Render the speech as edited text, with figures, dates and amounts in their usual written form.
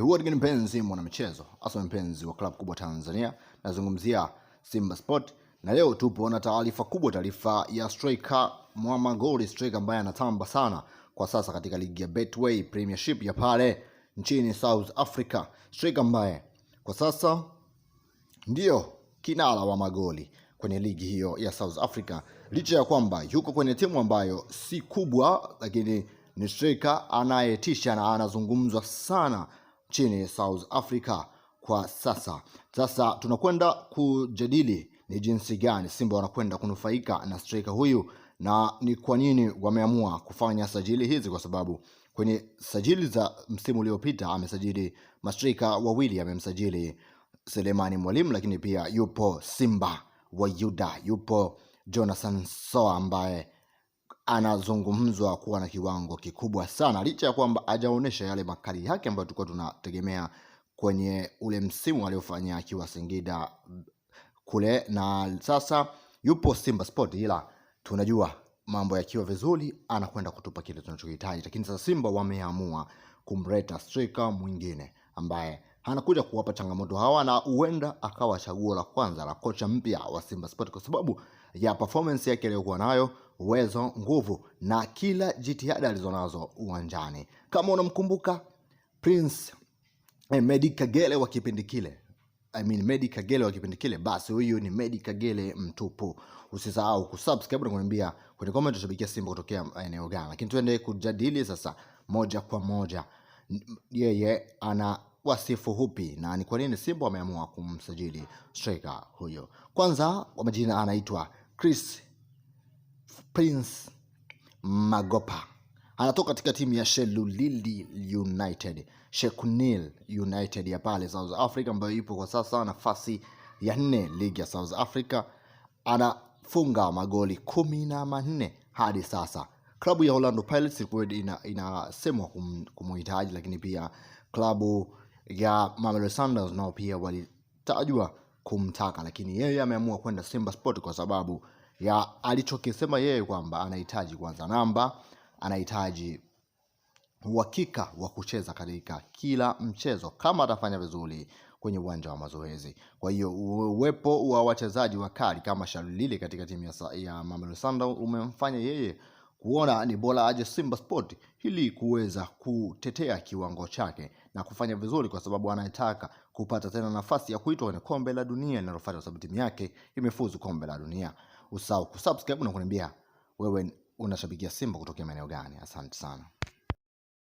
Huwa ni mpenzi mwana michezo, hasa mpenzi wa klabu kubwa Tanzania, nazungumzia Simba Sport. Na leo tupo na taarifa kubwa, taarifa ya striker Mohamed Goli, striker ambaye anatamba sana kwa sasa katika ligi ya Betway Premiership ya pale nchini South Africa. Striker ambaye kwa sasa ndio kinara wa magoli kwenye ligi hiyo ya South Africa, licha ya kwamba yuko kwenye timu ambayo si kubwa, lakini ni striker anayetisha na anazungumzwa sana chini South Africa kwa sasa. Sasa tunakwenda kujadili ni jinsi gani Simba wanakwenda kunufaika na striker huyu na ni kwa nini wameamua kufanya sajili hizi, kwa sababu kwenye sajili za msimu uliopita amesajili mastrika wawili. Amemsajili Selemani Mwalimu, lakini pia yupo Simba wa Yuda, yupo Jonathan Soa ambaye anazungumzwa kuwa na kiwango kikubwa sana, licha ya kwamba hajaonesha yale makali yake ambayo tulikuwa tunategemea kwenye ule msimu aliofanya akiwa Singida kule. Na sasa yupo Simba Sport, ila tunajua mambo yakiwa vizuri anakwenda kutupa kile tunachohitaji. Lakini sasa Simba wameamua kumleta striker mwingine ambaye anakuja kuwapa changamoto hawa, na huenda akawa chaguo la kwanza la kocha mpya wa Simba Sport kwa sababu ya performance yake aliyokuwa nayo, uwezo, nguvu na kila jitihada alizonazo uwanjani. Kama unamkumbuka Prince Medi Kagere wa kipindi kile, Medi Kagere wa kipindi kile, basi huyu ni Medi Kagere mtupu. Usisahau kusubscribe na kuniambia kwenye comment ushabikia Simba kutokea eneo gani. Lakini tuende kujadili sasa moja kwa moja, yeye ana wasifu hupi na ni kwa nini Simba wameamua kumsajili striker huyo. Kwanza kwa majina anaitwa Chris Prince Magopa, anatoka katika timu ya Shekunil United ya pale South Africa, ambayo ipo kwa sasa nafasi ya 4 ligi ya South Africa. Anafunga magoli 14 hadi sasa. Klabu ya Orlando Pirates inasemwa kumuhitaji, lakini pia klabu ya Mamelodi Sundowns nao pia walitajwa kumtaka, lakini yeye ameamua kwenda Simba Sport kwa sababu ya alichokisema yeye kwamba anahitaji kwanza namba, anahitaji uhakika wa kucheza katika kila mchezo kama atafanya vizuri kwenye uwanja wa mazoezi. Kwa hiyo uwepo wa wachezaji wakali kama Shalulile katika timu ya Mamelodi Sundowns umemfanya yeye kuona ni bora aje Simba Sport ili kuweza kutetea kiwango chake na kufanya vizuri, kwa sababu anataka kupata tena nafasi ya kuitwa kwenye kombe la dunia linalofuata, kwa sababu timu yake imefuzu kombe la dunia. Usahau kusubscribe na kuniambia wewe unashabikia Simba kutokea maeneo gani. Asante sana.